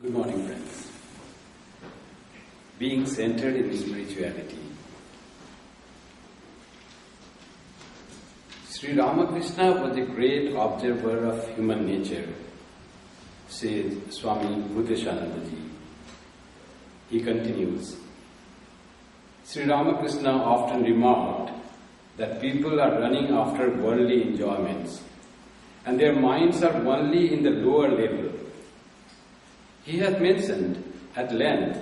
Good morning, friends. Being centered in spirituality. Sri Ramakrishna was a great observer of human nature, says Swami Ji. He continues, Sri Ramakrishna often remarked that people are running after worldly enjoyments and their minds are only in the lower level. He has mentioned at length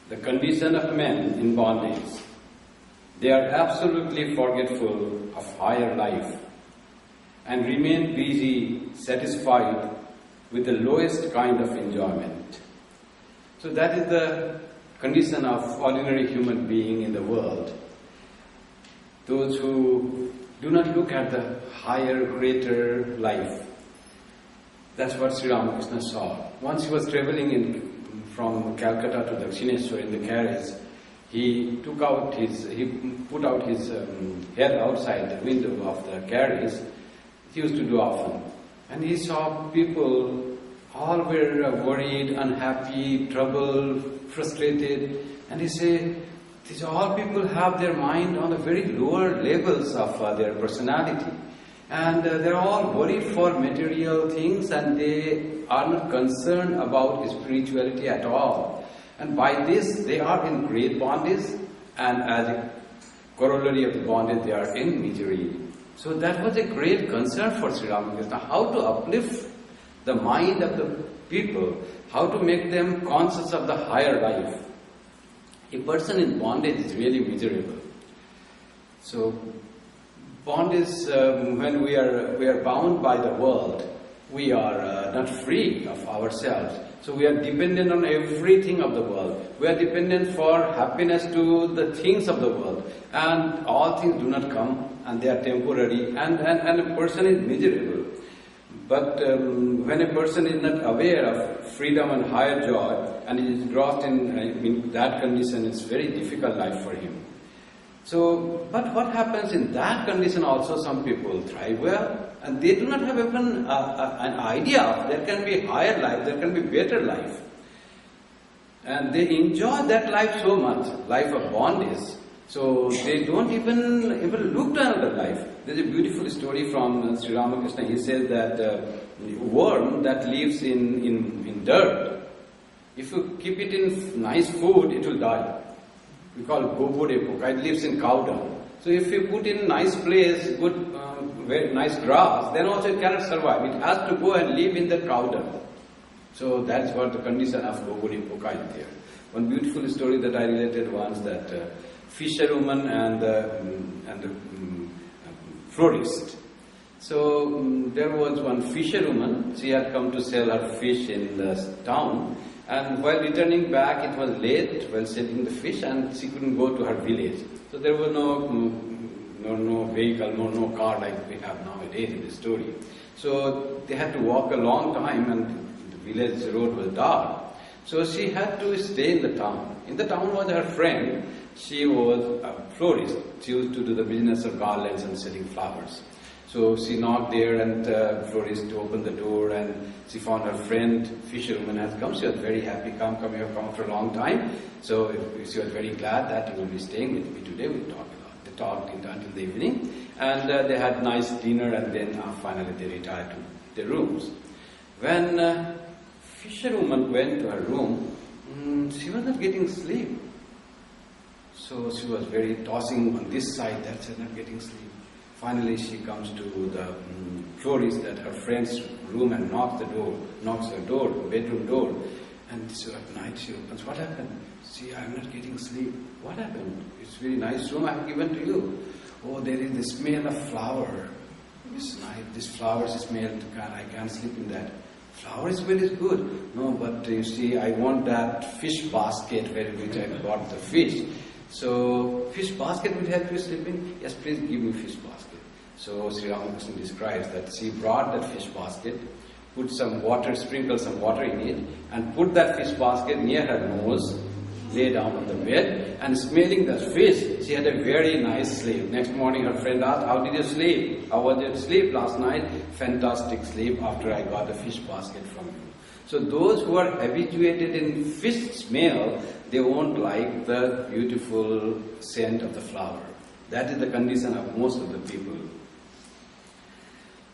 the condition of men in bondage. They are absolutely forgetful of higher life and remain busy, satisfied with the lowest kind of enjoyment. So that is the condition of ordinary human being in the world. Those who do not look at the higher, greater life. That's what Sri Ramakrishna saw. Once he was traveling from Calcutta to Dakshineshwar in the carriage, he put out his head outside the window of the carriage. He used to do often. And he saw people, all were worried, unhappy, troubled, frustrated. And he said, these all people have their mind on the very lower levels of their personality. And they're all worried for material things and they are not concerned about spirituality at all. And by this, they are in great bondage, and as a corollary of the bondage, they are in misery. So that was a great concern for Sri Ramakrishna, how to uplift the mind of the people, how to make them conscious of the higher life. A person in bondage is really miserable. So bondage, when we are bound by the world, we are not free of ourselves. So we are dependent on everything of the world. We are dependent for happiness to the things of the world. And all things do not come and they are temporary and a person is miserable. But when a person is not aware of freedom and higher joy and is lost in that condition, it's very difficult life for him. So, but what happens in that condition also, some people thrive well and they do not have even an idea of there can be higher life, there can be better life. And they enjoy that life so much, life of bondage. So they don't even look to another life. There's a beautiful story from Sri Ramakrishna. He says that a worm that lives in dirt, if you keep it in nice food, it will die. We call it gobo. It lives in cow dung. So if you put in nice place, good, very nice grass, then also it cannot survive. It has to go and live in the cow dung. So that's what the condition of gobo is there. One beautiful story that I related once, that fisherwoman and the florist. So there was one fisherwoman. She had come to sell her fish in the town. And while returning back, it was late while selling the fish, and she couldn't go to her village. So there was no vehicle, no car like we have nowadays in the story. So they had to walk a long time, and the village road was dark. So she had to stay in the town. In the town was her friend. She was a florist. She used to do the business of garlands and selling flowers. So she knocked there, and florist opened the door, and she found her friend, fisherwoman, has come. She was very happy. Come, you have come after a long time. So she was very glad that you will be staying with me today. We talked a lot. They talked until the evening, and they had nice dinner, and then finally they retired to their rooms. When fisherwoman went to her room, she was not getting sleep. So she was very tossing on this side, that side, not getting sleep. Finally, she comes to the florist at her friend's room and knocks her door, bedroom door. And so at night she opens. What happened? See, I'm not getting sleep. What happened? It's a very nice room I've given to you. Oh, there is the smell of flower. It's nice. This flower smell, I can't sleep in that. Flower smell is good. No, but you see, I want that fish basket which I bought the fish. So, fish basket will help you sleeping? Yes, please give me fish basket. So, Sri Ramakrishna describes that she brought that fish basket, put some water, sprinkle some water in it, and put that fish basket near her nose, lay down on the bed and smelling the fish. She had a very nice sleep. Next morning her friend asked, how did you sleep? How was your sleep last night? Fantastic sleep after I got the fish basket from you. So those who are habituated in fish smell, they won't like the beautiful scent of the flower. That is the condition of most of the people.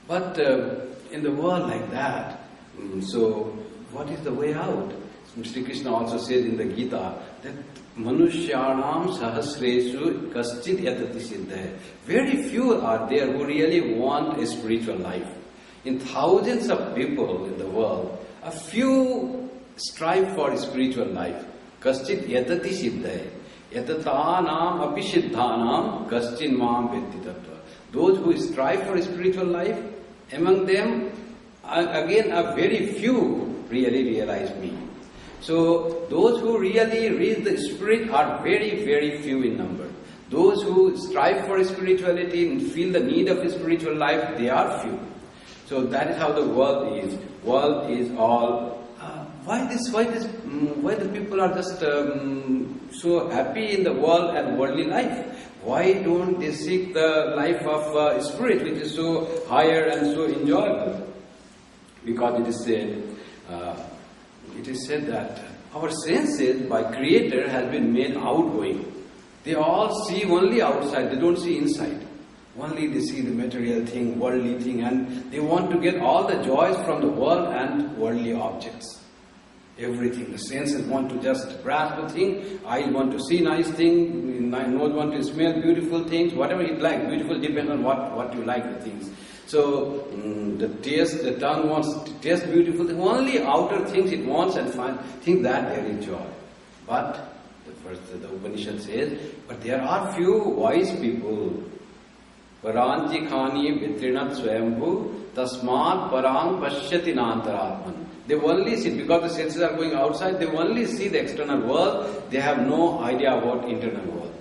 But in the world like that, so what is the way out? Sri Krishna also says in the Gita that Manushyanam sahasresu kaschid yatati siddha. Very few are there who really want a spiritual life. In thousands of people in the world, a few strive for spiritual life. Kaschid yatati siddha. Yatatanam api siddhanam kaschin mam vetti tattva. Those who strive for spiritual life, among them, again, a very few really realize me. So, those who really reach the spirit are very, very few in number. Those who strive for spirituality and feel the need of spiritual life, they are few. So, that is how the world is. World is all. Why the people are just so happy in the world and worldly life? Why don't they seek the life of spirit, which is so higher and so enjoyable? Because it is said that our senses by Creator has been made outgoing. They all see only outside, they don't see inside. Only they see the material thing, worldly thing, and they want to get all the joys from the world and worldly objects. Everything. The senses want to just grasp the thing, eyes want to see nice thing, nose want to smell beautiful things, whatever you like. Beautiful depends on what you like the things. So the tongue wants to taste beautiful things. Only outer things it wants and think that there is joy. But the Upanishad says, but there are few wise people. Paranti khani vitrinat swayambhu tasmat parang pashyati nantaratman. They only see, because the senses are going outside, they only see the external world, they have no idea about internal world.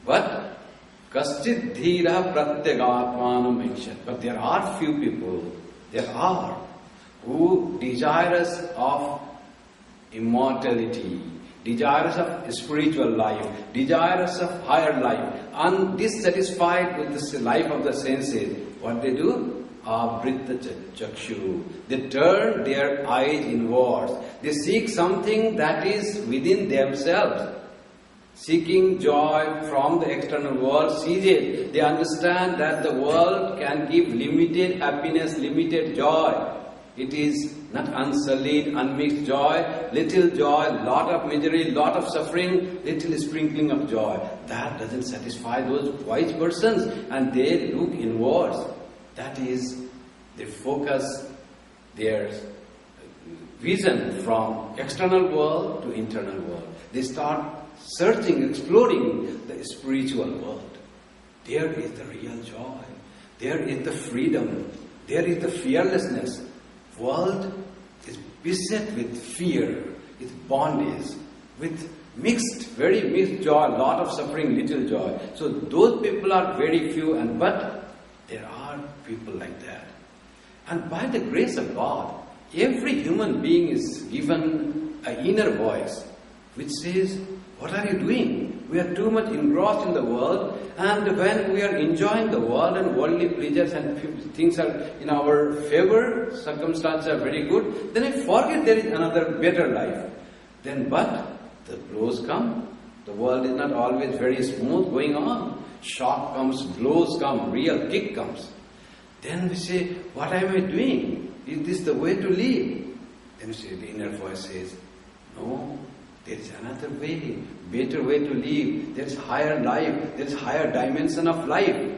But kaschid dhira pratyagatmanam ikshat. But there are few people, who desirous of immortality, desirous of spiritual life, desirous of higher life, and dissatisfied with this life of the senses. What they do? Abritta chakshu. They turn their eyes inwards. They seek something that is within themselves. Seeking joy from the external world, sees they understand that the world can give limited happiness, limited joy. It is not unsullied, unmixed joy, little joy, lot of misery, lot of suffering, little sprinkling of joy. That doesn't satisfy those wise persons, and they look inwards. That is, they focus their vision from external world to internal world. They start searching, exploring the spiritual world. There is the real joy. There is the freedom. There is the fearlessness. World is beset with fear, with bondage, with very mixed joy, lot of suffering, little joy. So those people are very few, but there are people like that. And by the grace of God, every human being is given an inner voice which says, what are you doing? We are too much engrossed in the world, and when we are enjoying the world and worldly pleasures and things are in our favor, circumstances are very good, then I forget there is another better life. But the blows come. The world is not always very smooth going on. Shock comes, blows come, real kick comes. Then we say, what am I doing? Is this the way to live? Then we say, the inner voice says, no, there is another way, better way to live. There is higher life, there is higher dimension of life.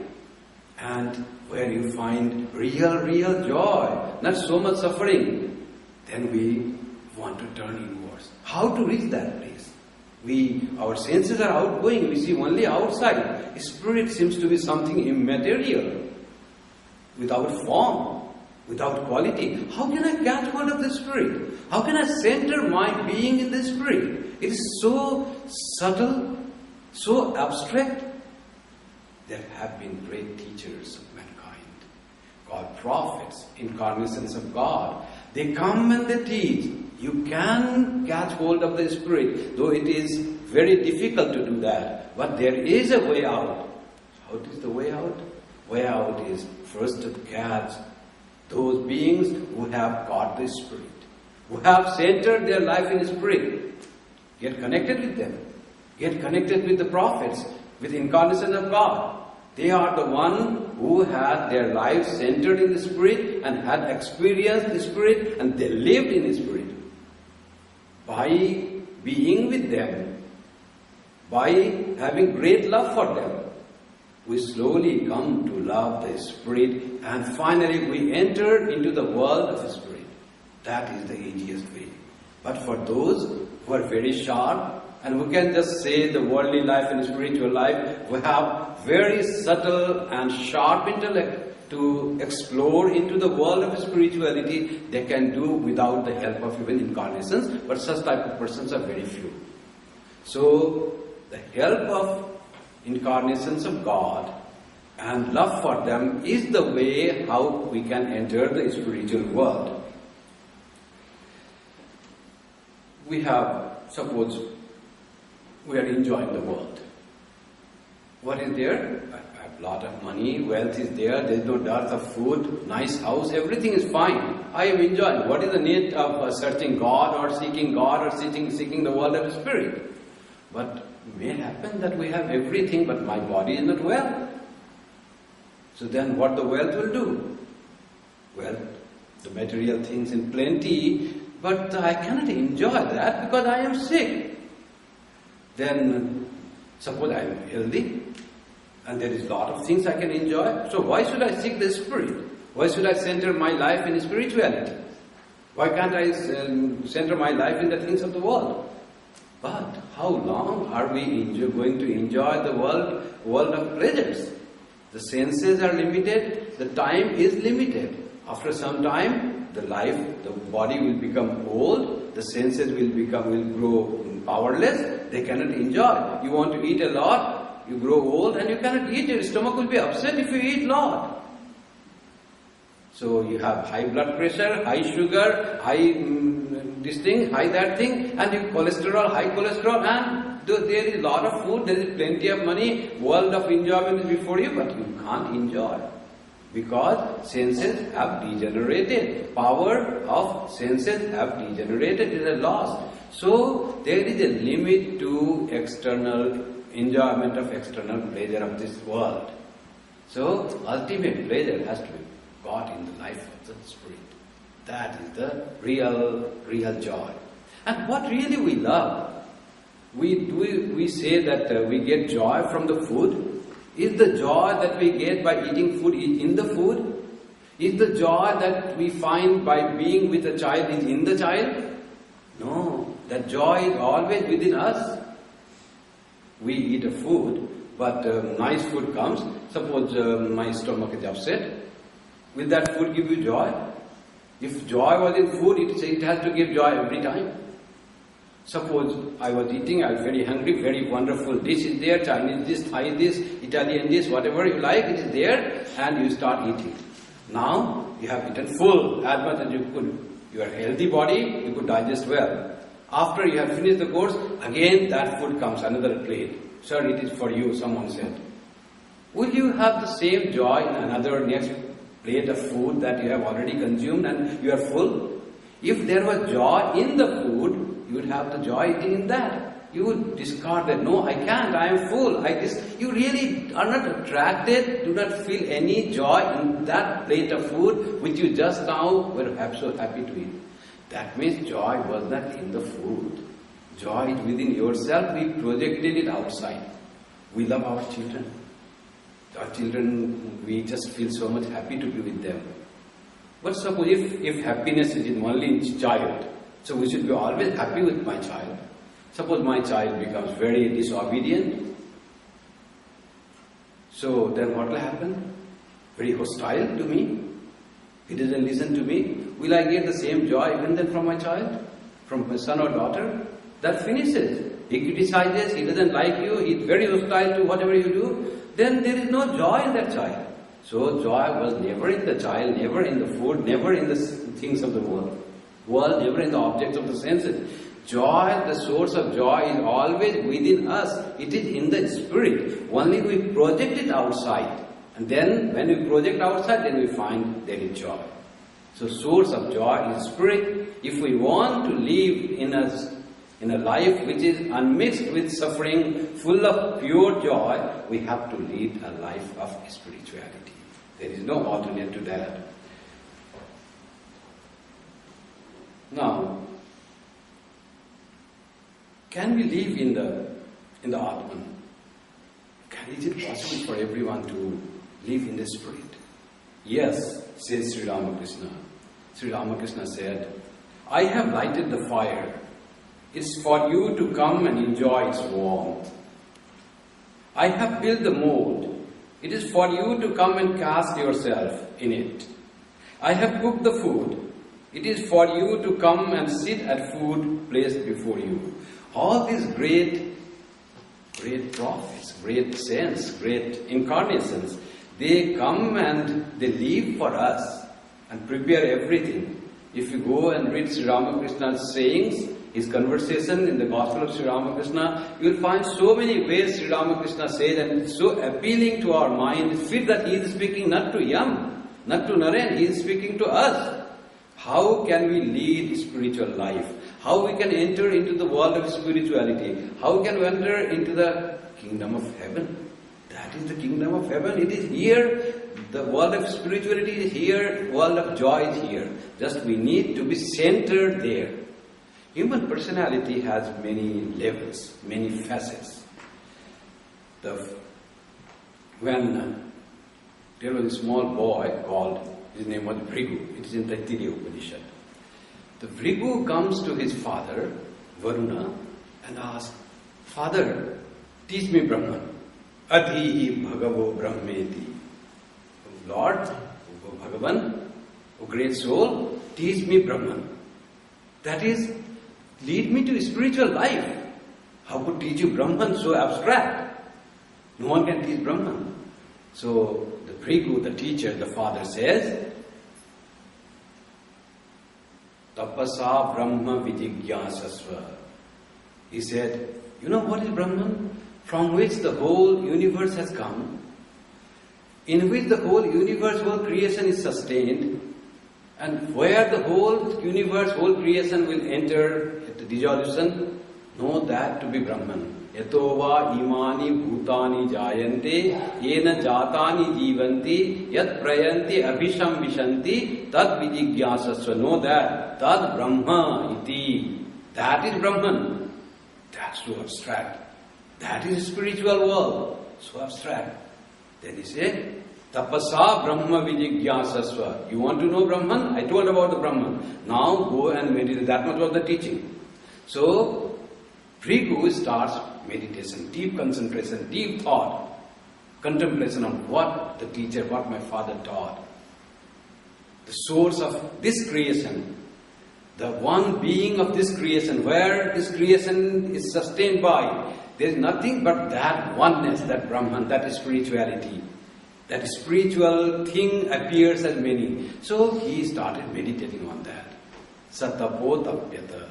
And where you find real joy, not so much suffering. Then we want to turn inwards. How to reach that place? Our senses are outgoing, we see only outside. Spirit seems to be something immaterial, without form, without quality. How can I catch hold of the Spirit? How can I center my being in the Spirit? It is so subtle, so abstract. There have been great teachers of mankind, called prophets, incarnations of God. They come and they teach. You can catch hold of the Spirit, though it is very difficult to do that. But there is a way out. How is the way out? Way out is first to catch those beings who have got the Spirit, who have centered their life in the Spirit. Get connected with them. Get connected with the prophets, with the incarnation of God. They are the one who had their lives centered in the Spirit and had experienced the Spirit, and they lived in the Spirit. By being with them, by having great love for them, we slowly come to love the Spirit, and finally we enter into the world of the Spirit. That is the easiest way. But for those who are very sharp and who can just say the worldly life and spiritual life, who have very subtle and sharp intellect to explore into the world of spirituality, they can do without the help of even incarnations, but such type of persons are very few. So, the help of incarnations of God and love for them is the way how we can enter the spiritual world. We have, suppose, we are enjoying the world. What is there? I have a lot of money, wealth is there is no dearth of food, nice house, everything is fine. I am enjoying. What is the need of searching God or seeking the world of the Spirit? But it may happen that we have everything, but my body is not well. So then what the wealth will do? Well, the material things in plenty, but I cannot enjoy that because I am sick. Then, suppose I am healthy, and there is a lot of things I can enjoy. So why should I seek the Spirit? Why should I center my life in spirituality? Why can't I center my life in the things of the world? But how long are we going to enjoy the world of pleasures? The senses are limited, the time is limited. After some time, the body will become old, the senses will grow powerless, they cannot enjoy. You want to eat a lot, you grow old and you cannot eat, your stomach will be upset if you eat a lot. So you have high blood pressure, high sugar, high this thing, high that thing, and high cholesterol, and there is a lot of food, there is plenty of money, world of enjoyment is before you, but you can't enjoy. Because senses have degenerated. Power of senses have degenerated, it is lost. So there is a limit to external enjoyment of external pleasure of this world. So ultimate pleasure has to be got in the life of the Spirit. That is the real joy. And what really we love? We say that we get joy from the food. Is the joy that we get by eating food in the food? Is the joy that we find by being with a child is in the child? No, that joy is always within us. We eat a food, but nice food comes. Suppose my stomach is upset. Will that food give you joy? If joy was in food, it has to give joy every time. Suppose I was eating, I was very hungry, very wonderful dish is there, Chinese dish, Thai dish, Italian dish, whatever you like, it is there, and you start eating. Now, you have eaten full, as much as you could. You are a healthy body, you could digest well. After you have finished the course, again that food comes, another plate. Sir, it is for you, someone said. Will you have the same joy in another next plate of food that you have already consumed and you are full? If there was joy in the food, you would have the joy eating in that. You would discard that. No, I can't, I am full. You really are not attracted, do not feel any joy in that plate of food which you just now were so happy to eat. That means joy was not in the food. Joy is within yourself. We projected it outside. We love our children. Our children, we just feel so much happy to be with them. But suppose if happiness is only in child, so we should be always happy with my child. Suppose my child becomes very disobedient. So then what will happen? Very hostile to me. He doesn't listen to me. Will I get the same joy even then from my child? From my son or daughter? That finishes. He criticizes, he doesn't like you, he is very hostile to whatever you do. Then there is no joy in that child. So joy was never in the child, never in the food, never in the things of the world. world, never in the objects of the senses. Joy, the source of joy is always within us. It is in the spirit. Only we project it outside. And then when we project outside, then we find there is joy. So source of joy is spirit. If we want to live in a life which is unmixed with suffering, full of pure joy, we have to lead a life of spirituality. There is no alternate to that. Now, can we live in the Atman? Is it possible for everyone to live in the spirit? Yes, says Sri Ramakrishna. Sri Ramakrishna said, I have lighted the fire. It's for you to come and enjoy its warmth. I have built the mold. It is for you to come and cast yourself in it. I have cooked the food. It is for you to come and sit at food placed before you. All these great prophets, great saints, great incarnations, they come and they live for us and prepare everything. If you go and read Sri Ramakrishna's sayings, his conversation in the Gospel of Sri Ramakrishna, you will find so many ways Sri Ramakrishna says, and it's so appealing to our mind. It's fit that he is speaking not to Yam, not to Naren, he is speaking to us. How can we lead spiritual life? How we can enter into the world of spirituality? How can we enter into the kingdom of heaven? That is the kingdom of heaven. It is here. The world of spirituality is here. World of joy is here. Just we need to be centered there. Human personality has many levels, many facets. When there was a small boy called, his name was Bhrigu. It is in Taittiriya Upanishad. The Bhrigu comes to his father, Varuna, and asks, Father, teach me Brahman. Adhihi bhagavo brahmeti. Lord, O Bhagavan, O great soul, teach me Brahman. That is, lead me to spiritual life. How could teach you Brahman so abstract? No one can teach Brahman. So the Bhrigu, the teacher, the father says, Tapasa Brahma Vijigyasasva. He said, you know what is Brahman? From which the whole universe has come, in which the whole universe, whole creation is sustained, and where the whole universe, whole creation will enter at the dissolution, know that to be Brahman. Yatova imani bhutani jayante, yena jatani jivanti, yat prayanti abhisham vishanti, tad vijigyasasva. Know that, tad Brahma iti. That is Brahman. That's so abstract. That is spiritual world. So abstract. Then he said, Tapasa Brahma Vijigyasasva. You want to know Brahman? I told about the Brahman. Now go and meditate. That much was the teaching. So, Bhrigu starts meditation, deep concentration, deep thought, contemplation on what the teacher, what my father taught. The source of this creation, the one being of this creation, where this creation is sustained by. There is nothing but that oneness, that Brahman, that spirituality. That spiritual thing appears as many. So he started meditating on that. Satapo tapyata,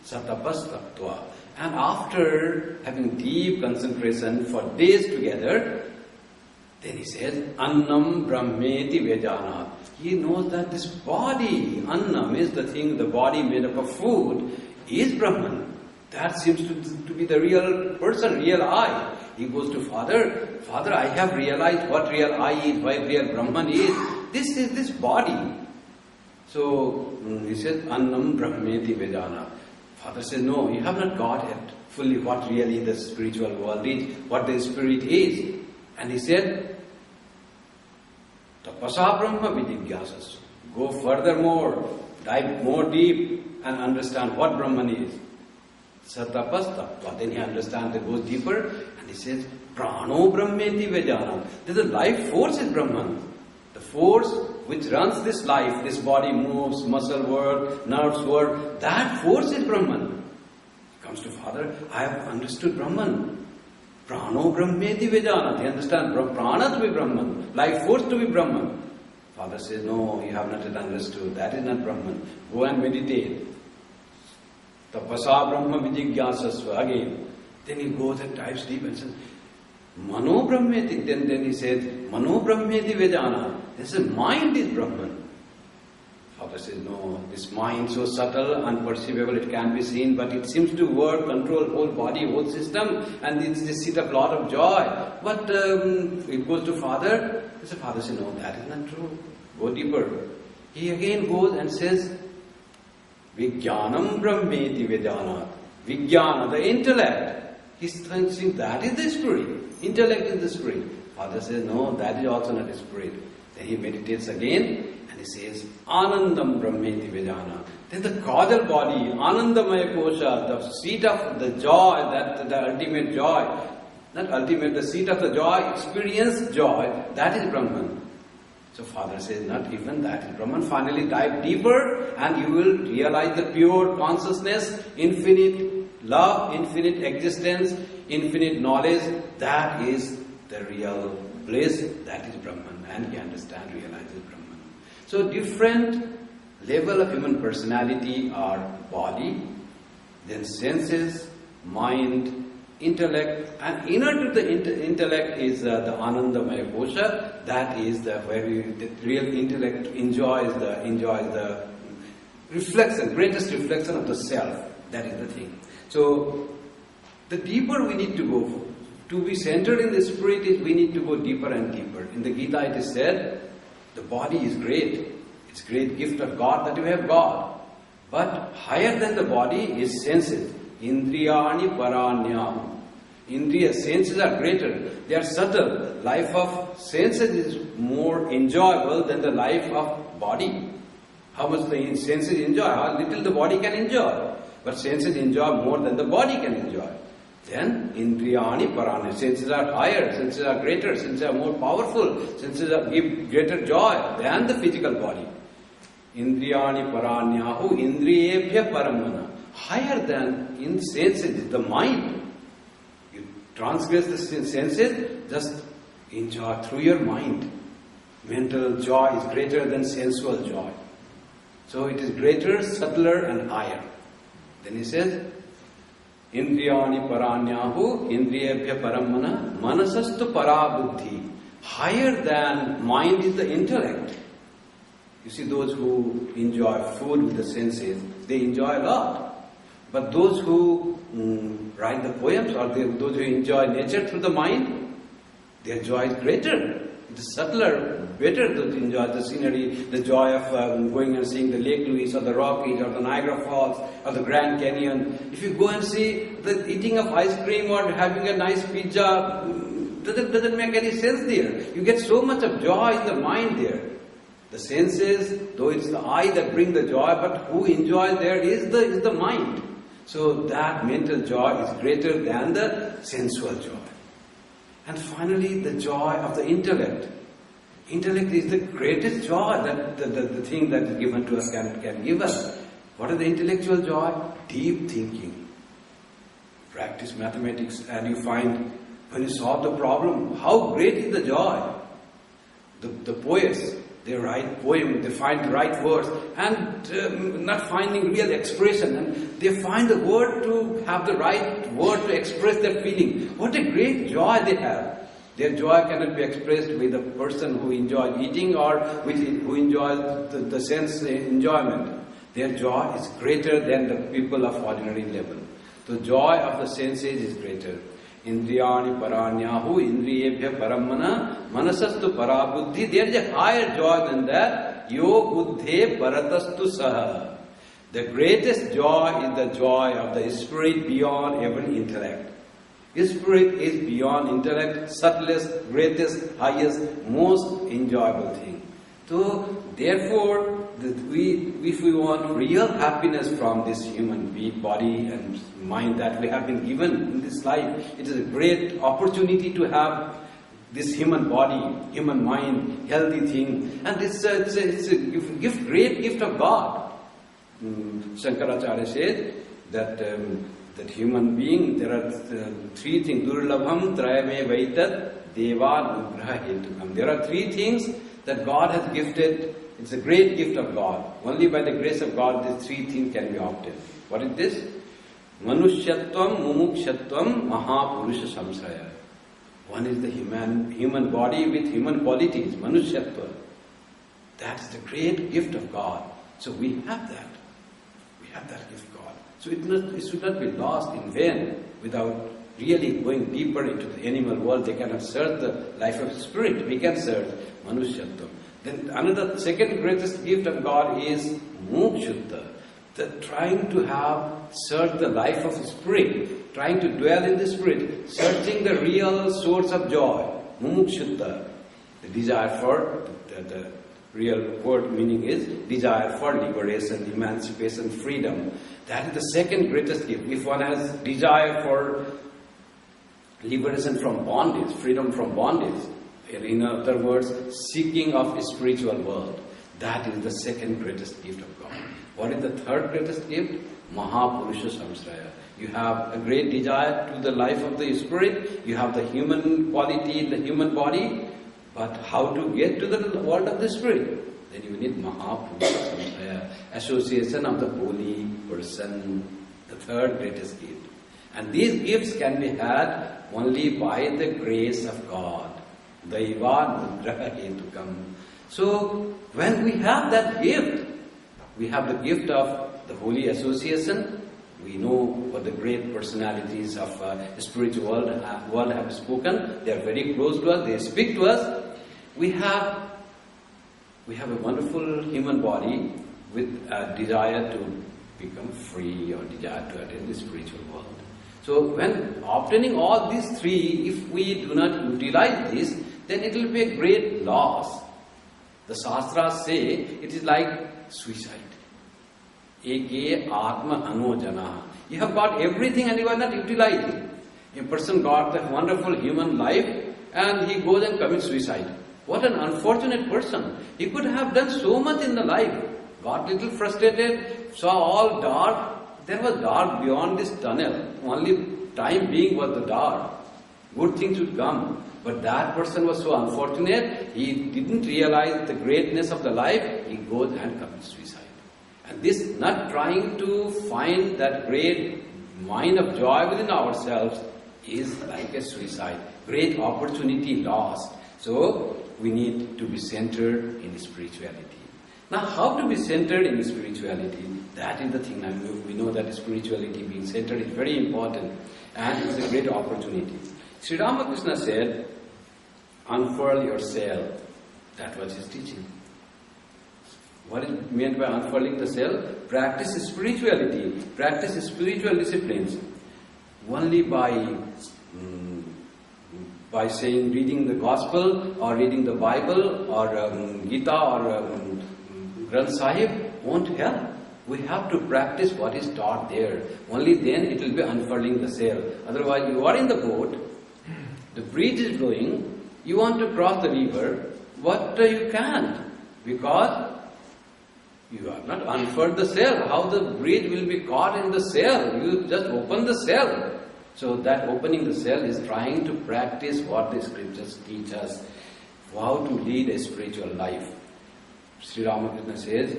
satapas taptva. And after having deep concentration for days together, then he says, Annam Brahmeti Vejanat. He knows that this body, Annam is the thing, the body made up of food, is Brahman. That seems to be the real person, real I. He goes to Father, Father, I have realized what real I is, what real Brahman is. This is this body. So he says, Annam Brahmeti Vejana. Father says, no, you have not got it fully what really the spiritual world is, what the spirit is. And he said, Tapasa Brahma Vijigyasas. Go furthermore, dive more deep and understand what Brahman is. Satapas Tattva. Then he understands, it goes deeper, and he says, Prano Brahmeti Vejana. There's a life force is Brahman. The force which runs this life, this body moves, muscle work, nerves work, that force is Brahman. He comes to Father, I have understood Brahman. Prano Brahmeti Vejana. They understand Prana to be Brahman, life force to be Brahman. Father says, no, you have not yet understood. That is not Brahman. Go and meditate. Tapasa Brahma Vijigyasasva. Again. Then he goes and dives deep and says, Mano Brahmeti. Then he says, Mano Brahmeti Vedana. This is mind is Brahman. Father says, no, this mind so subtle, unperceivable, it can be seen, but it seems to work, control whole body, whole system, and it's the seat of lot of joy. But it goes to Father. The Father says, no, that is not true. Go deeper. He again goes and says, Vijnanam Brahmeti Vedana. Vijnana, the intellect. He's thinking that is the spirit. Intellect is the spirit. Father says, no, that is also not the spirit. Then he meditates again. And he says, Anandam Brahmeti Vedana. Then the causal body, Anandamaya Kosha, the seat of the joy, that the ultimate joy, not ultimate, the seat of the joy, experience joy, that is Brahman. So Father says, not even that is Brahman. Finally dive deeper and you will realize the pure consciousness, infinite love, infinite existence, infinite knowledge. That is the real bliss, that is Brahman. And he understands, realizes Brahman. So different level of human personality are body, then senses, mind, intellect, and inner to the intellect is the Anandamaya Kosha. That is the real intellect enjoys the reflection, greatest reflection of the self. That is the thing. So the deeper we need to go, to be centered in the spirit, we need to go deeper and deeper. In the Gita it is said, the body is great. It's a great gift of God that you have God. But higher than the body is senses. Indriyani paranyam. Indriya senses are greater. They are subtle. Life of senses is more enjoyable than the life of body. How much the senses enjoy, how little the body can enjoy. But senses enjoy more than the body can enjoy. Then, Indriyani Paranya. Senses are higher, senses are greater, senses are more powerful, senses give greater joy than the physical body. Indriyani Paranyahu Indriyebhya Paramana. Higher than in senses, the mind. You transgress the senses, just enjoy through your mind. Mental joy is greater than sensual joy. So it is greater, subtler and higher. Then he says, Indriyani Paranyahu Indriyebhya Paramana Manasastu Parabuddhi. Higher than mind is the intellect. You see, those who enjoy food with the senses, they enjoy a lot. But those who write the poems or those who enjoy nature through the mind, their joy is greater. It is subtler, better to enjoy the scenery, the joy of going and seeing the Lake Louise or the Rockies or the Niagara Falls or the Grand Canyon. If you go and see the eating of ice cream or having a nice pizza, doesn't make any sense there. You get so much of joy in the mind there. The senses, though it's the eye that bring the joy, but who enjoys there is the mind. So that mental joy is greater than the sensual joy. And finally, the joy of the intellect. Intellect is the greatest joy that the thing that is given to us can give us. What is the intellectual joy? Deep thinking. Practice mathematics and you find when you solve the problem, how great is the joy. The poets, they write poem, they find the right words and not finding real expression, and they find the word to have the right word to express their feeling. What a great joy they have. Their joy cannot be expressed with a person who enjoys eating or who enjoys the sense enjoyment. Their joy is greater than the people of ordinary level. The joy of the senses is greater. Indriyani Paranyahu Indriyebhya Paramana Manasastu Parabuddhi. There is a higher joy than that. Yo Buddhe Paratastu Saha. The greatest joy is the joy of the spirit beyond every intellect. Spirit is beyond intellect, subtlest, greatest, highest, most enjoyable thing. So, therefore, if we want real happiness from this human body and mind that we have been given in this life, it is a great opportunity to have this human body, human mind, healthy thing. And it's a gift, great gift of God. Shankaracharya said that human being, there are three things. Durlabham trayame vaitat deva nugraha hetukam. There are three things that God has gifted. It's a great gift of God. Only by the grace of God these three things can be obtained. What is this? Manushyatvam, mumukshatvam, mahapurusha samsraya. One is the human body with human qualities, manushyatva. That is the great gift of God. So we have that. We have that gift of God. So it should not be lost in vain without really going deeper into the animal world. They cannot serve the life of spirit. We can serve manushyatvam. Then another second greatest gift of God is mukshutta. The trying to serve the life of the spirit, trying to dwell in the spirit, searching the real source of joy. Mumukshutta. The desire for, the real word meaning is desire for liberation, emancipation, freedom. That is the second greatest gift. If one has desire for liberation from bondage, freedom from bondage, in other words, seeking of a spiritual world, that is the second greatest gift of God. What is the third greatest gift? Mahapurusha samsraya. You have a great desire to the life of the spirit, you have the human quality in the human body, but how to get to the world of the spirit? Then you need Mahapurusha samsraya, association of the holy person, the third greatest gift. And these gifts can be had only by the grace of God. Daiva nugraha hetukam. So, when we have that gift, we have the gift of the holy association. We know what the great personalities of the spiritual world have spoken. They are very close to us. They speak to us. We have a wonderful human body with a desire to become free or desire to attain the spiritual world. So when obtaining all these three, if we do not utilize this, then it will be a great loss. The Shastras say it is like suicide. Eke atma anojana. You have got everything and you are not utilizing. A person got a wonderful human life and he goes and commits suicide. What an unfortunate person. He could have done so much in the life. Got little frustrated, saw all dark. There was dark beyond this tunnel. Only time being was the dark. Good things would come. But that person was so unfortunate, he didn't realize the greatness of the life, he goes and commits suicide. And this not trying to find that great mine of joy within ourselves is like a suicide. Great opportunity lost. So we need to be centered in spirituality. Now how to be centered in spirituality? That is the thing. We know that spirituality being centered is very important and it's a great opportunity. Sri Ramakrishna said, unfurl yourself. That was his teaching. What is meant by unfurling the self? Practice spirituality. Practice spiritual disciplines. Only by saying, reading the gospel or reading the Bible or Gita or Granth Sahib won't help. We have to practice what is taught there. Only then it will be unfurling the sail. Otherwise you are in the boat, the breeze is blowing, you want to cross the river, but you can't because you are not unfurled the sail. How the breeze will be caught in the sail? You just open the sail. So that opening the sail is trying to practice what the scriptures teach us, how to lead a spiritual life. Sri Ramakrishna says,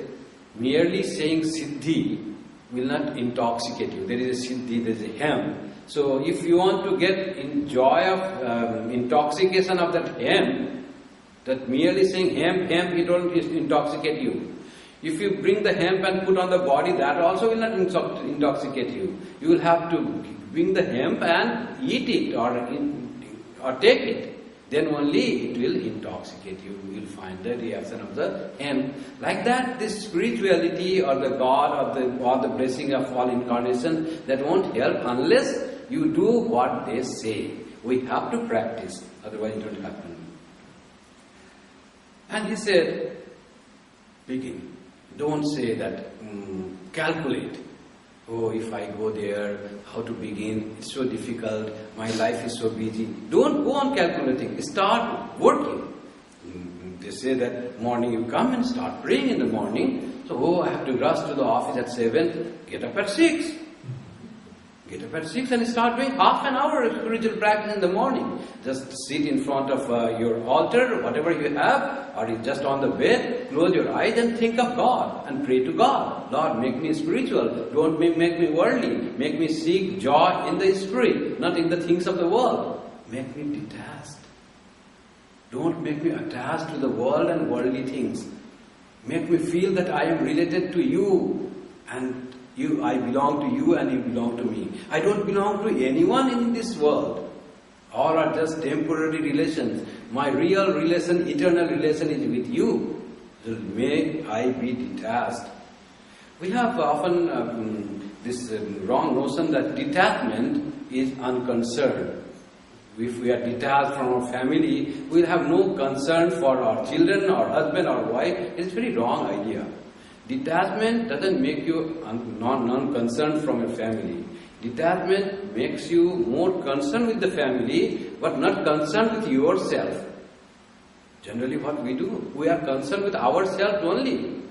merely saying Siddhi will not intoxicate you. There is a Siddhi, there is a hem. So if you want to get in joy of intoxication of that hem, that merely saying hemp, it won't intoxicate you. If you bring the hemp and put on the body, that also will not intoxicate you. You will have to bring the hemp and eat it or take it. Then only it will intoxicate you. You will find the reaction of the hemp. Like that, this spirituality or the God or the blessing of all incarnation, that won't help unless you do what they say. We have to practice, otherwise it won't happen. And he said, begin. Don't say that, calculate. Oh, if I go there, how to begin? It's so difficult. My life is so busy. Don't go on calculating. Start working. They say that morning you come and start praying in the morning. So, I have to rush to the office at 7. Get up at 6. Get up at 6 and start doing half an hour of spiritual practice in the morning. Just sit in front of your altar, whatever you have, or you just on the bed, close your eyes and think of God and pray to God. Lord, make me spiritual. Don't make me worldly. Make me seek joy in the spirit, not in the things of the world. Make me detached. Don't make me attached to the world and worldly things. Make me feel that I am related to you and I belong to you and you belong to me. I don't belong to anyone in this world. All are just temporary relations. My real relation, eternal relation is with you. So may I be detached. We have often this wrong notion that detachment is unconcerned. If we are detached from our family, we will have no concern for our children, our husband, our wife. It's a very wrong idea. Detachment doesn't make you non-concerned from your family. Detachment makes you more concerned with the family, but not concerned with yourself. Generally what we do, we are concerned with ourselves only.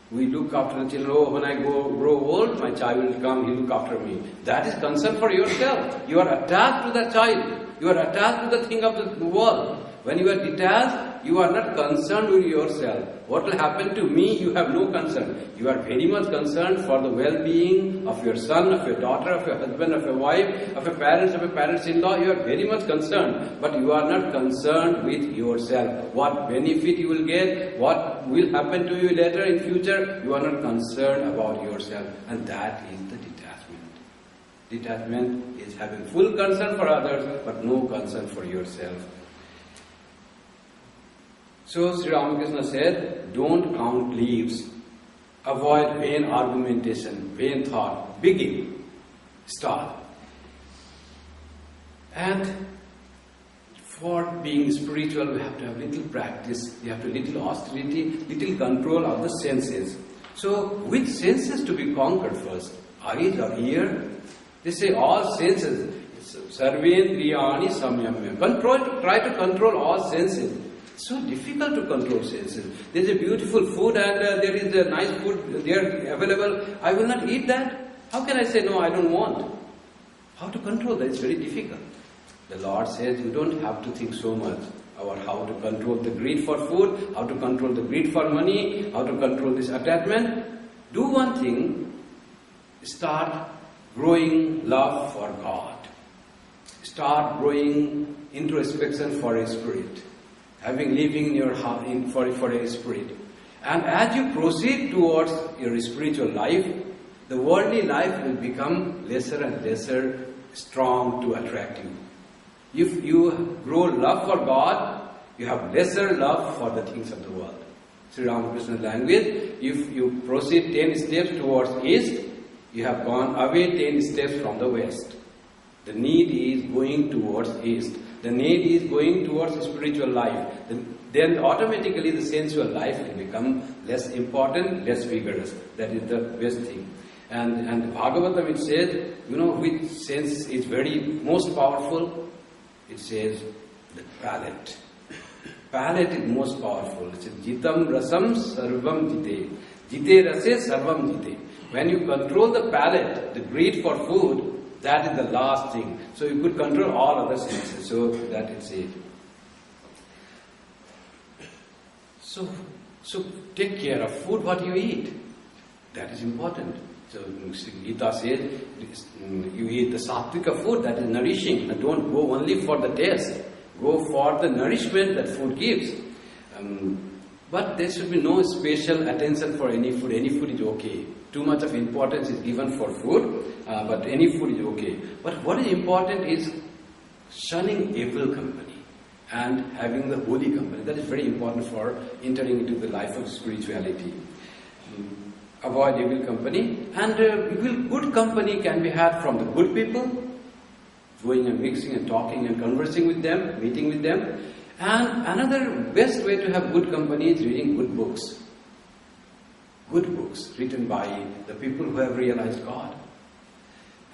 We look after the children. Oh, when I grow old, my child will come, he will look after me. That is concern for yourself. You are attached to the child. You are attached to the thing of the world. When you are detached, you are not concerned with yourself. What will happen to me, you have no concern. You are very much concerned for the well-being of your son, of your daughter, of your husband, of your wife, of your parents-in-law. You are very much concerned. But you are not concerned with yourself. What benefit you will get, what will happen to you later in future, you are not concerned about yourself. And that is the detachment. Detachment is having full concern for others, but no concern for yourself. So Sri Ramakrishna said, don't count leaves, avoid vain argumentation, vain thought, begin, start. And for being spiritual, we have to have little practice, we have to have little austerity, little control of the senses. So which senses to be conquered first? Eyes or ear? They say all senses. Sarvendriyani samyamya. Try to control all senses. It's so difficult to control senses. There is a beautiful food and there is a nice food there available. I will not eat that. How can I say no, I don't want? How to control that? It's very difficult. The Lord says you don't have to think so much about how to control the greed for food, how to control the greed for money, how to control this attachment. Do one thing, start growing love for God. Start growing introspection for a spirit. Having living in your heart for a spirit. And as you proceed towards your spiritual life, the worldly life will become lesser and lesser strong to attract you. If you grow love for God, you have lesser love for the things of the world. Sri Ramakrishna's language, if you proceed 10 steps towards east, you have gone away 10 steps from the west. The need is going towards east. The need is going towards spiritual life. Then automatically the sensual life will become less important, less vigorous. That is the best thing. And Bhagavatam it says, which sense is very most powerful? It says the palate. Palate is most powerful. It says jitam rasam sarvam jite. Jite rase sarvam jite. When you control the palate, the greed for food, that is the last thing. So you could control all other senses. So that is it. So take care of food, what you eat. That is important. So Gita says, you eat the sattvika food, that is nourishing. And don't go only for the taste. Go for the nourishment that food gives. But there should be no special attention for any food. Any food is okay. Too much of importance is given for food, but any food is okay. But what is important is shunning evil company and having the holy company. That is very important for entering into the life of spirituality. Avoid evil company, and good company can be had from the good people, going and mixing and talking and conversing with them, meeting with them. And another best way to have good company is reading good books. Good books written by the people who have realized God.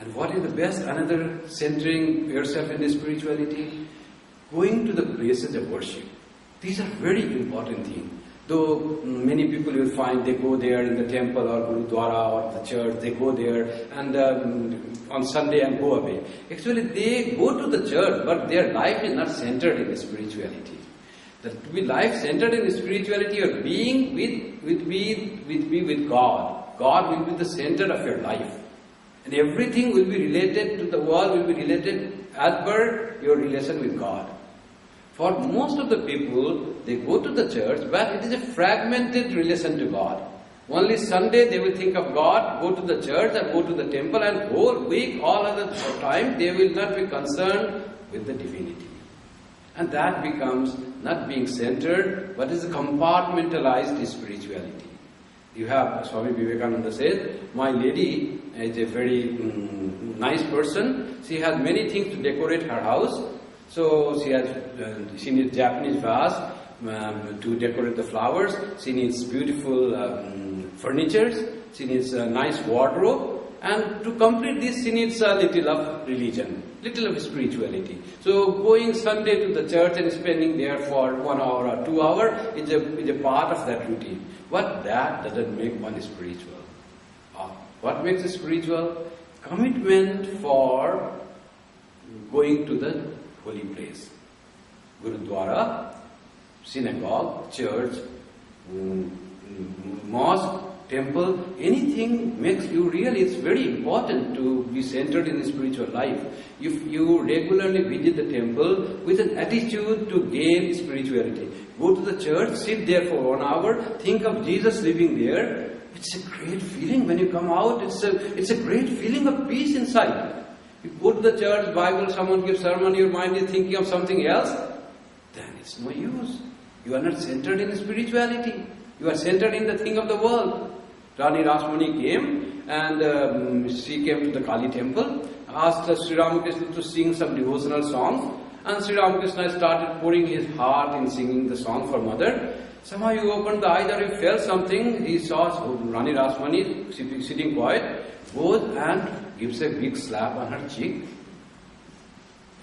And what is the best? Another centering yourself in the spirituality, going to the places of worship. These are very important things. Though many people you will find, they go there in the temple or Gurudwara or the church, they go there and on Sunday and go away. Actually, they go to the church, but their life is not centered in spirituality. That to be life centered in spirituality, or being with God. God will be the center of your life. And everything will be related to the world, will be related as per your relation with God. For most of the people, they go to the church, but it is a fragmented relation to God. Only Sunday they will think of God, go to the church and go to the temple, and whole week, all other time, they will not be concerned with the divinity. And that becomes not being centered, but is a compartmentalized spirituality. You have, Swami Vivekananda says, my lady is a very nice person. She has many things to decorate her house. So she needs Japanese vase to decorate the flowers. She needs beautiful furnitures. She needs a nice wardrobe. And to complete this, she needs a little of religion, little of spirituality. So going Sunday to the church and spending there for 1 hour or 2 hours is a part of that routine. But that doesn't make one spiritual. What makes it spiritual? Commitment for going to the holy place. Gurudwara, synagogue, church, mosque, temple, anything makes you really, it's very important to be centered in the spiritual life. If you regularly visit the temple with an attitude to gain spirituality, go to the church, sit there for 1 hour, think of Jesus living there, it's a great feeling when you come out, it's a great feeling of peace inside. You go to the church, Bible, someone gives sermon, your mind is thinking of something else, then it's no use. You are not centered in spirituality. You are centered in the thing of the world. Rani Rasmani came and she came to the Kali temple, asked Sri Ramakrishna to sing some devotional songs, and Sri Ramakrishna started pouring his heart in singing the song for mother. Somehow he opened the eyes or he felt something, he saw Rani Rasmani sitting quiet, goes and gives a big slap on her cheek.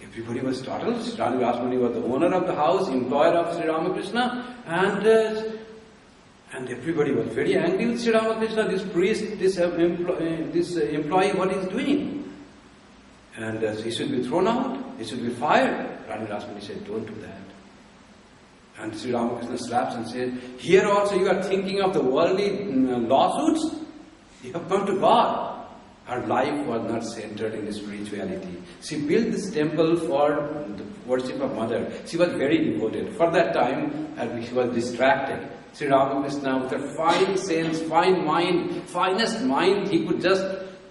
Everybody was startled. Rani Rasmani was the owner of the house, employer of Sri Ramakrishna, and everybody was very angry with Sri Ramakrishna, this priest, this employee, what he is doing. And he should be thrown out, he should be fired. Rani Rasmani said, don't do that. And Sri Ramakrishna slaps and says, here also you are thinking of the worldly lawsuits? You have come to God. Her life was not centered in spirituality. She built this temple for the worship of Mother. She was very devoted. For that time, she was distracted. Sri Ramakrishna, with her fine sense, fine mind, finest mind, he could just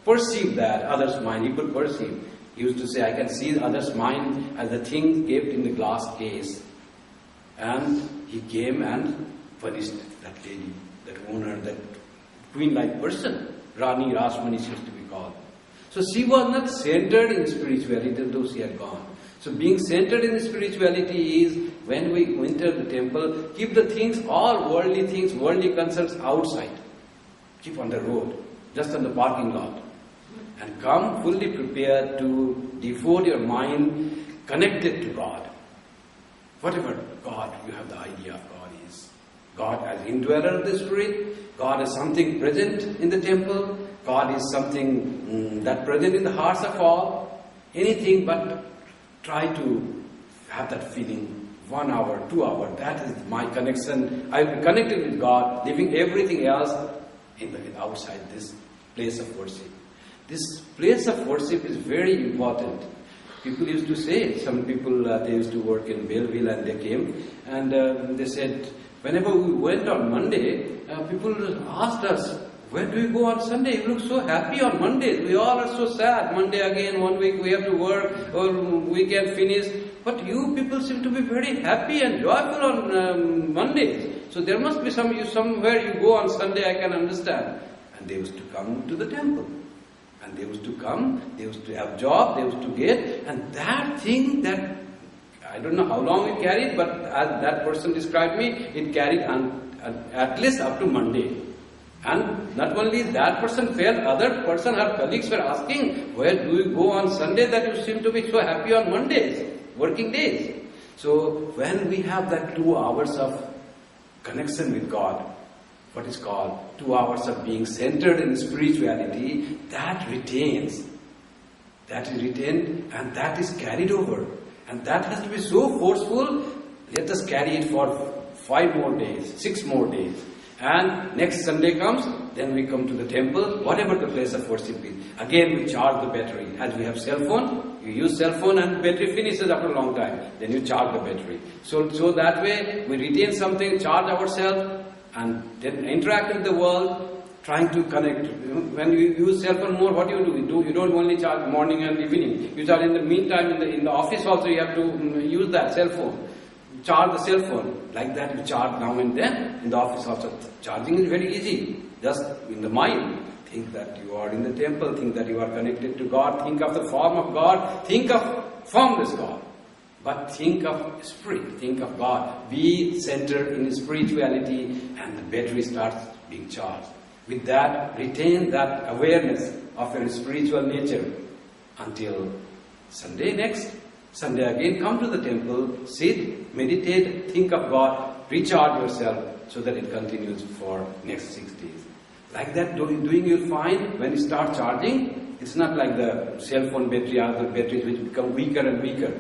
perceive that, other's mind, he could perceive. He used to say, I can see other's mind as the thing kept in the glass case. And he came and punished that lady, that owner, that queen-like person. Rani Rasmani used to be called. So she was not centered in spirituality, though she had gone. So being centered in spirituality is when we enter the temple, keep the things, all worldly things, worldly concerns outside. Keep on the road, just on the parking lot. And come fully prepared to devote your mind connected to God. Whatever God, you have the idea of God is. God as indweller of the Spirit, God is something present in the temple, God is something that present in the hearts of all. Anything but try to have that feeling, 1 hour, 2 hours, that is my connection. I will be connected with God, leaving everything else outside this place of worship. This place of worship is very important. People used to say, some people, they used to work in Belleville and they came and they said, whenever we went on Monday, people asked us, where do you go on Sunday? You look so happy on Monday. We all are so sad. Monday again, 1 week we have to work or weekend finish. But you people seem to be very happy and joyful on Mondays. So there must be somewhere you go on Sunday, I can understand. And they used to come to the temple. And they used to come, they used to have job, they used to get, and that thing that, I don't know how long it carried, but as that person described me, it carried at least up to Monday. And not only that person felt, other person, her colleagues were asking, where do you go on Sunday that you seem to be so happy on Mondays, working days? So when we have that 2 hours of connection with God, what is called 2 hours of being centered in spirituality, that retains. That is retained and that is carried over. And that has to be so forceful, let us carry it for 5 more days, 6 more days. And next Sunday comes, then we come to the temple, whatever the place of worship is. Again we charge the battery. As we have cell phone, you use cell phone and battery finishes after a long time. Then you charge the battery. So that way we retain something, charge ourselves, and then interact with the world, trying to connect. When you use cell phone more, what do? You don't only charge morning and evening. You charge in the meantime, in the office also you have to use that cell phone. Charge the cell phone. Like that you charge now and then. In the office also. Charging is very easy. Just in the mind. Think that you are in the temple. Think that you are connected to God. Think of the form of God. Think of formless God. But think of spirit. Think of God. Be centered in spirituality and the battery starts being charged. With that, retain that awareness of your spiritual nature until Sunday next. Sunday again, come to the temple, sit, meditate, think of God, recharge yourself so that it continues for next 6 days. Like that doing you'll find when you start charging, it's not like the cell phone battery or the batteries which become weaker and weaker.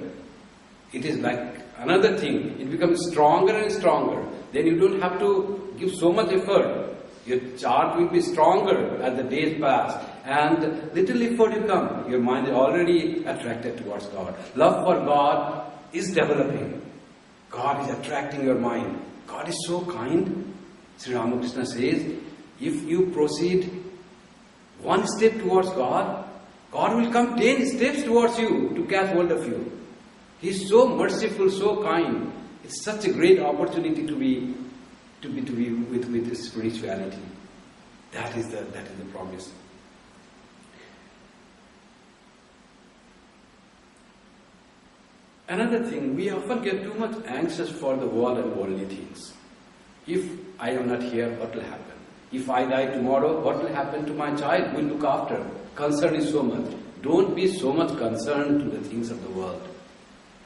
It is like another thing, it becomes stronger and stronger. Then you don't have to give so much effort. Your charge will be stronger as the days pass. And little effort you come, your mind is already attracted towards God. Love for God is developing. God is attracting your mind. God is so kind. Sri Ramakrishna says, if you proceed 1 step towards God, God will come 10 steps towards you to catch hold of you. He is so merciful, so kind. It's such a great opportunity to be with spirituality. That is the promise. Another thing, we often get too much anxious for the world and worldly things. If I am not here, what will happen? If I die tomorrow, what will happen to my child? Who will look after? Concern is so much. Don't be so much concerned to the things of the world.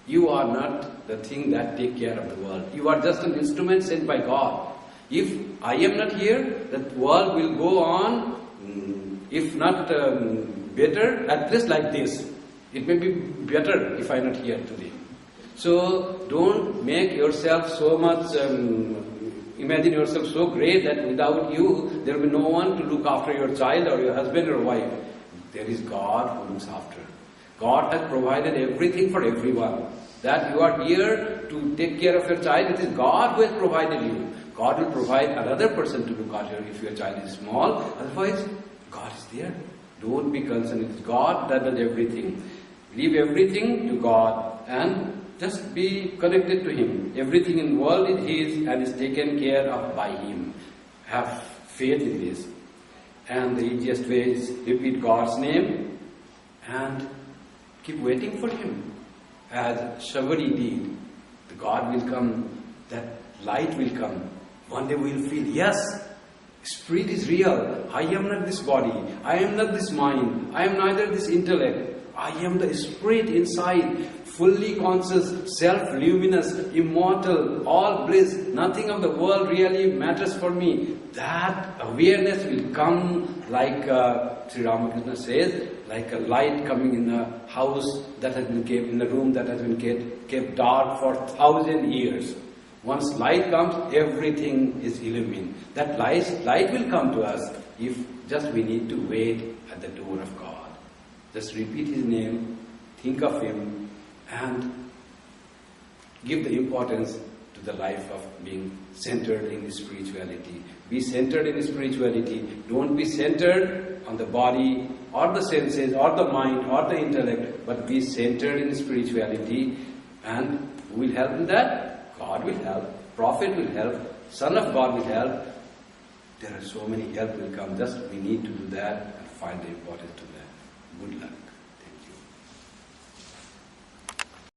You are not the thing that take care of the world. You are just an instrument sent by God. If I am not here, the world will go on, if not better, at least like this. It may be better if I am not here today. So don't make yourself so much, imagine yourself so great that without you, there will be no one to look after your child or your husband or wife. There is God who looks after. God has provided everything for everyone. That you are here to take care of your child, it is God who has provided you. God will provide another person to look after if your child is small. Otherwise, God is there. Don't be concerned. It's God that does everything. Leave everything to God and just be connected to Him. Everything in the world is His and is taken care of by Him. Have faith in this. And the easiest way is repeat God's name and keep waiting for Him. As Shavadi did, the God will come, that light will come. One day we will feel, yes, Spirit is real. I am not this body. I am not this mind. I am neither this intellect. I am the Spirit inside, fully conscious, self-luminous, immortal, all bliss. Nothing of the world really matters for me. That awareness will come like Sri Ramakrishna says, like a light coming in a house that has been kept, in a room that has been kept dark for 1,000 years. Once light comes, everything is illumined. That light will come to us if just we need to wait at the door of God. Just repeat His name, think of Him, and give the importance to the life of being centered in spirituality. Be centered in spirituality. Don't be centered on the body or the senses or the mind or the intellect, but be centered in spirituality. And who will help in that? God will help. Prophet will help. Son of God will help. There are so many help will come. Just we need to do that and find the importance to that. Good luck.